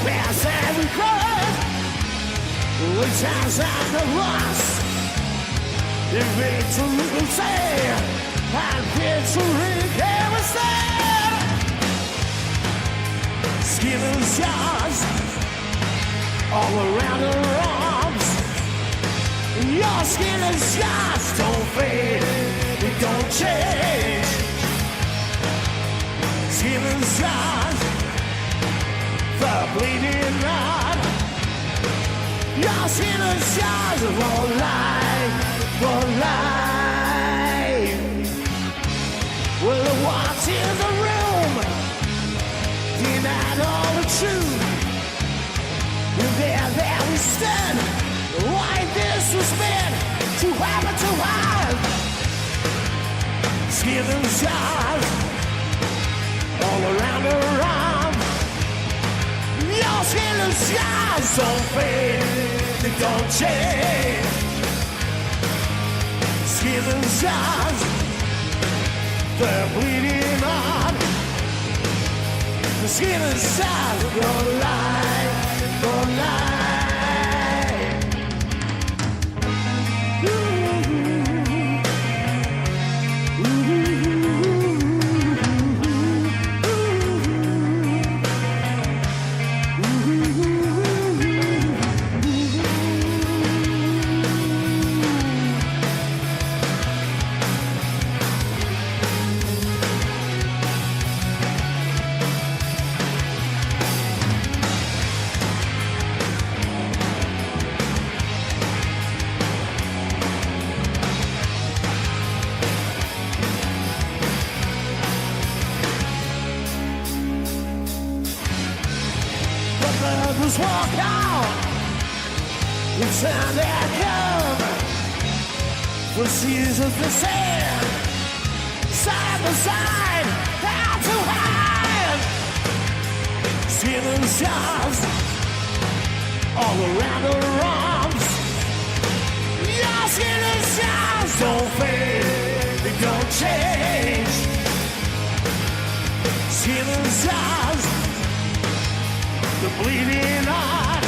pass and regret. The times and the loss. The victory say, and victory never stand. Skin and scars all around her arms. Your skin and scars don't fade, it don't change. Skin and scars, the bleeding heart. Your skin and scars won't lie, won't lie. Well, the ones in the room denied all the truth. There we stand. Why this was meant to happen to us? Skin and scars all around her arm. Your skin and scars don't fade, they don't change. Skin and scars, they're bleeding on. The skin and scars don't lie, don't lie. Walk out, it's time that come. The seasons the same, side by side, hand to hand. Skin and scars all around her arms. Your skin and scars don't fade, they don't change. Skin and scars, the bleeding heart.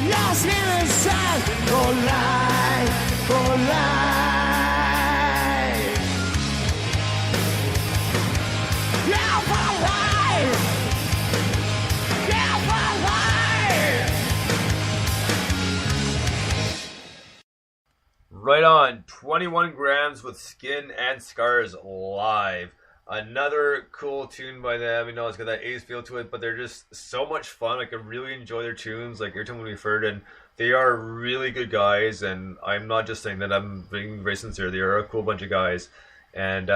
Your skin and scars go lie, go lie. Yeah, for life. Yeah, for life. Right on, 21 grams with Skin and Scars live. Another cool tune by them. You know, it's got that 80s feel to it, but they're just so much fun. Like, I really enjoy their tunes, like every time we've heard, and they are really good guys. And I'm not just saying that, I'm being very sincere. They are a cool bunch of guys, and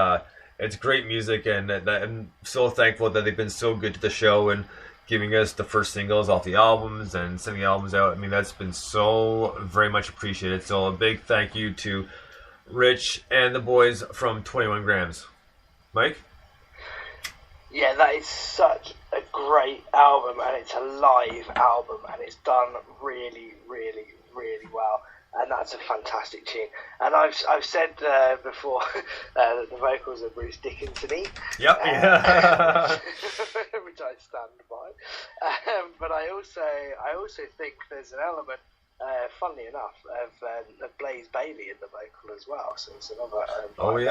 it's great music. And I'm so thankful that they've been so good to the show and giving us the first singles off the albums and sending the albums out. I mean, that's been so very much appreciated. So a big thank you to Rich and the boys from 21 Grams. Mike? Yeah, that is such a great album, and it's a live album, and it's done really, really, really well. And that's a fantastic tune. And I've said before that the vocals are Bruce Dickinson-y. Yep. Which I stand by. But I also think there's an element, funnily enough, of Blaze Bayley in the vocal as well. So it's another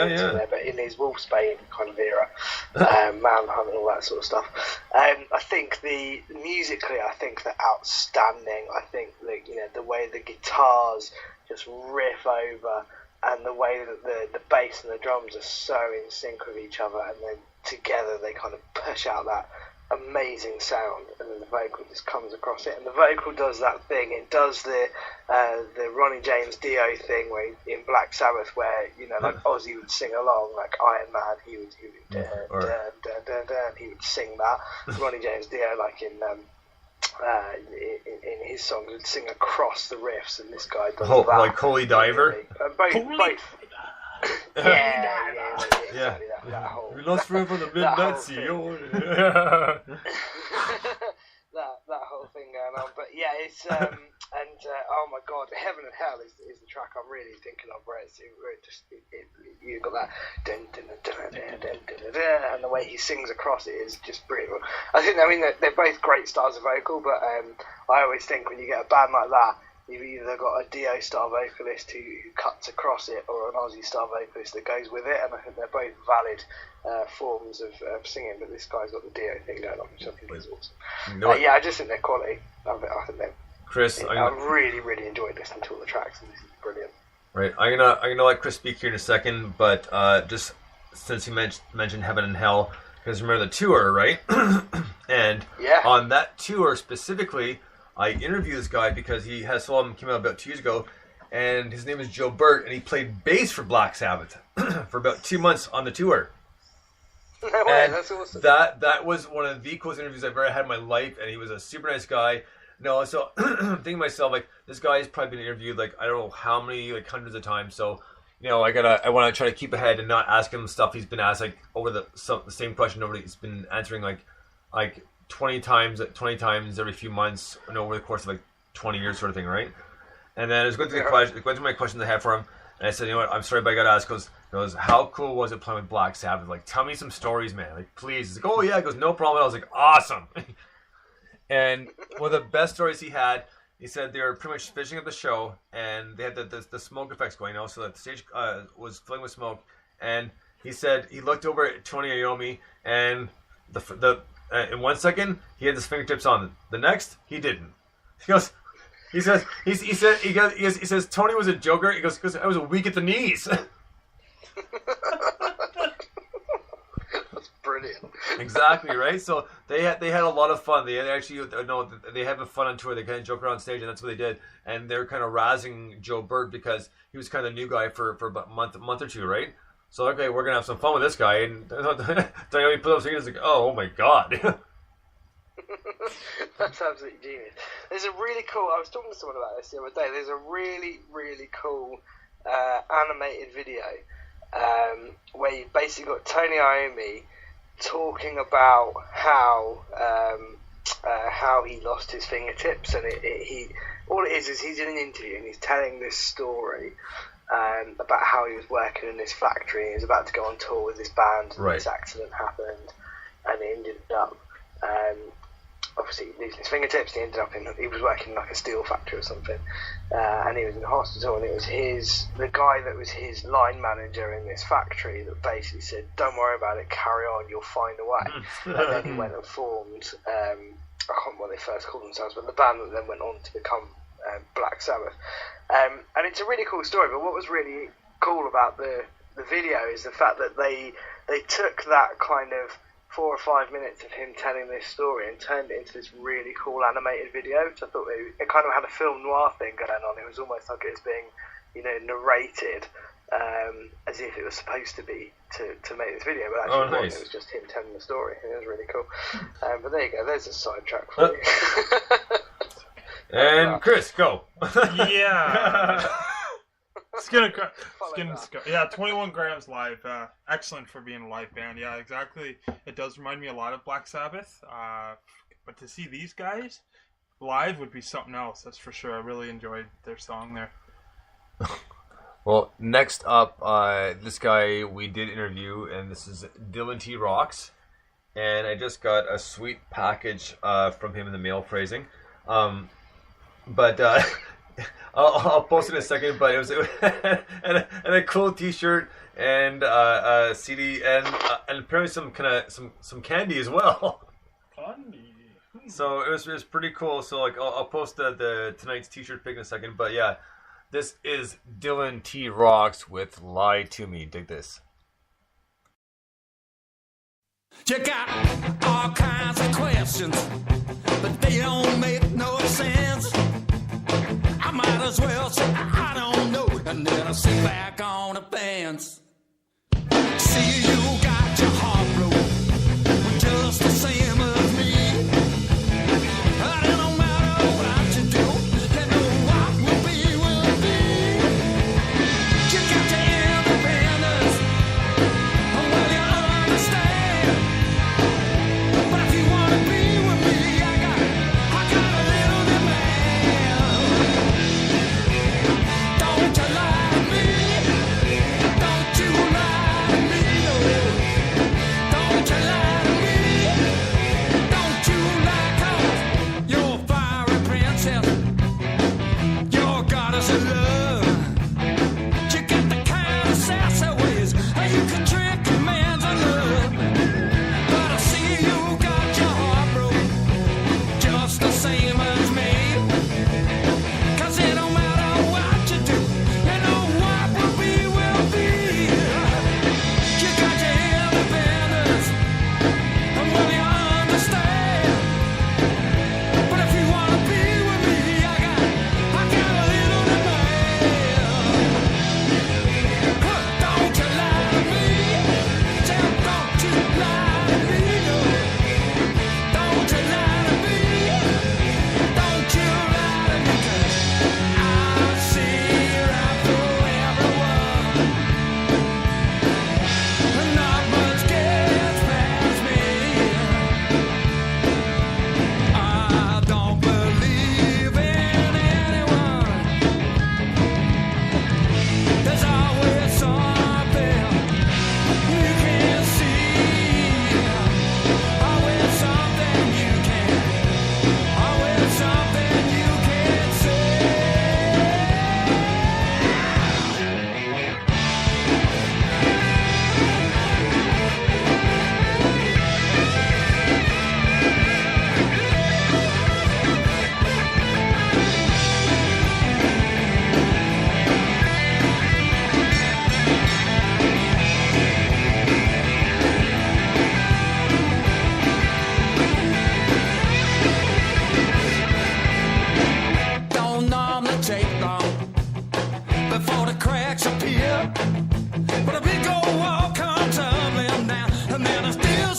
there, but in his Wolfsbane kind of era, Manhunt and all that sort of stuff. I think musically, I think they're outstanding. I think that, you know, the way the guitars just riff over, and the way that the bass and the drums are so in sync with each other, and then together they kind of push out that amazing sound, and then the vocal just comes across it, and the vocal does that thing. It does the Ronnie James Dio thing where in Black Sabbath, where, you know, like Ozzy would sing along, like Iron Man, he would he would sing that. Ronnie James Dio, like in his songs, would sing across the riffs, and this guy does that. Like Holy Diver. Both. Yeah. That whole. We lost forever the midnight sea. That whole thing going on, but yeah, it's oh my god, Heaven and Hell is the track I'm really thinking of, where you got that and the way he sings across it is just brilliant. I mean, they're both great styles of vocal, but I always think when you get a band like that, you've either got a Dio style vocalist who cuts across it, or an Aussie style vocalist that goes with it, and I think they're both valid forms of singing. But this guy's got the Dio thing going on, which I think is awesome. Yeah, I just think they're quality. I think they're. Chris, I really, really enjoyed listening to all the tracks, and this is brilliant. Right, I'm gonna let Chris speak here in a second, but just since you mentioned Heaven and Hell, because remember the tour, right? And on that tour specifically, I interviewed this guy because he has an album came out about 2 years ago, and his name is Joe Burt, and he played bass for Black Sabbath for about 2 months on the tour. No way, that's awesome. That was one of the coolest interviews I've ever had in my life, and he was a super nice guy. No, so I'm thinking to myself, like, this guy's probably been interviewed, like, I don't know how many, like, hundreds of times, so, you know, I want to try to keep ahead and not ask him stuff he's been asked, like, over the same question he's been answering, like 20 times every few months, and over the course of, like, 20 years sort of thing, right? And then I was going through my questions I had for him, and I said, you know what, I'm sorry, but I got to ask, he goes, how cool was it playing with Black Sabbath? Like, tell me some stories, man. Like, please. He's like, oh, yeah. He goes, no problem. I was like, awesome. And one of the best stories he had, he said they were pretty much finishing up the show, and they had the smoke effects going on, so that the stage was filling with smoke. And he said he looked over at Tony Iommi, and in 1 second he had his fingertips on. The next, he didn't. He says Tony was a joker. He goes I was weak at the knees. Brilliant. Exactly, right? So they had a lot of fun. They had fun on tour. They kind of joke around stage, and that's what they did. And they were kind of razzing Joe Burt because he was kind of the new guy for about a month or two, right? So okay, we're gonna have some fun with this guy. And he put up singing, like, oh my god. That's absolutely genius. There's a really cool. I was talking to someone about this the other day. There's a really, really cool animated video where you basically got Tony Iommi talking about how he lost his fingertips, and all it is he's in an interview and he's telling this story about how he was working in this factory. He was about to go on tour with this band, and this accident happened, and he ended up obviously losing his fingertips. He was working in like a steel factory or something, and he was in the hospital, and it was the guy that was his line manager in this factory that basically said, don't worry about it, carry on, you'll find a way. And then he went and formed I can't remember what they first called themselves, but the band that then went on to become Black Sabbath. And it's a really cool story, but what was really cool about the video is the fact that they took that kind of 4 or 5 minutes of him telling this story and turned it into this really cool animated video, which I thought it kind of had a film noir thing going on. It was almost like it was being, narrated as if it was supposed to be to make this video, but actually it was just him telling the story. It was really cool. But there you go. There's a sidetrack for you. And Chris, go. Yeah. Yeah, 21 Grams live. Excellent for being a live band. Yeah, exactly. It does remind me a lot of Black Sabbath. But to see these guys live would be something else, that's for sure. I really enjoyed their song there. Well, next up, this guy we did interview, and this is Dylan T. Rocks. And I just got a sweet package from him in the mail, phrasing. But I'll post it in a second. But it was and a cool T-shirt and a CD and apparently some candy as well. Candy. So it was pretty cool. So like I'll post the tonight's T-shirt pic in a second. But yeah, this is Dylan T. Rocks with "Lie to Me." Dig this. You got all kinds of questions, but they don't make no sense. I might as well say I don't know, and then I sit back on the fence. See, you got your heart broke, just the same as me. But it don't matter what you do, you know what will be. You got your independence, well, you understand. But if you wanna be with me, I got a little demand. Don't you lie to me, don't you lie to me, no.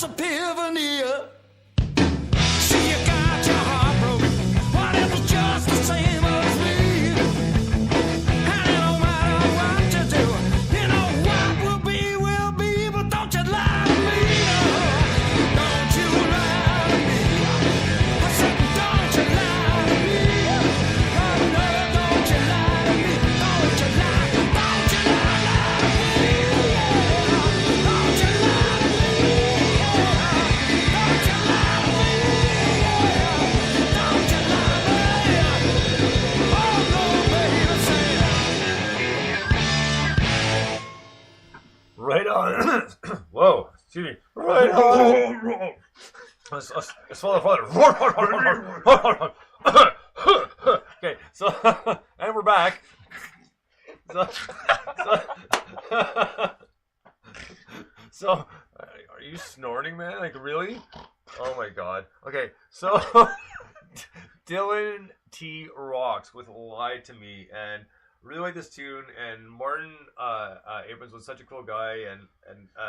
Cross Epiphany. See, you got your heart broken. What if it's just the same as me? And it don't matter what you do. You know what will be, but don't you lie to me. No. Don't you lie to me. I said, don't you lie to me. Oh, no, don't you lie to me. Don't you lie to me. Don't you lie to me. Don't you lie to me. Don't you lie to me. Don't you lie to me. Oh, no, baby, say Right on. Whoa, excuse me. Right on. Let's follow. Okay, so and we're back. So, are you snorting, man? Like, really? Oh my god. Okay, so Dylan T rocks with "Lie to Me," and really like this tune. And Martin Abrams was such a cool guy, and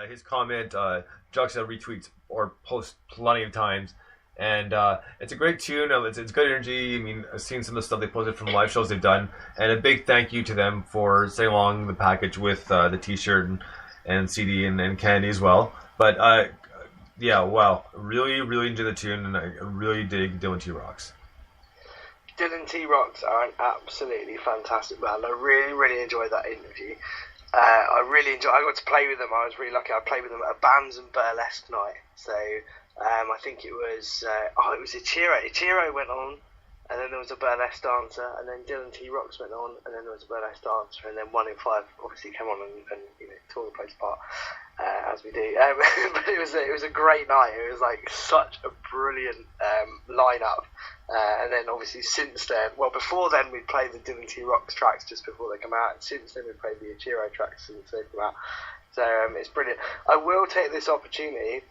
his comment, Juxa retweets or posts plenty of times. And it's a great tune. It's good energy. I mean, I've seen some of the stuff they posted from live shows they've done, and a big thank you to them for sending along the package with the T-shirt and CD and candy as well. But yeah, wow, really enjoy the tune, and I really dig Dylan T Rocks. Dylan T Rocks are an absolutely fantastic band. I really enjoyed that interview. I got to play with them. I was really lucky. I played with them at a Bands and Burlesque night. So I think it was Ichiro. Ichiro went on, and then there was a burlesque dancer, and then Dylan T Rocks went on, and then there was a burlesque dancer, and then 1-in-5 obviously came on and tore the place apart, as we do. But it was a great night. It was like such a brilliant lineup. And then obviously since then, well, before then we played the Dylan T Rocks tracks just before they come out, and since then we played the Ichiro tracks since they come out. So it's brilliant. I will take this opportunity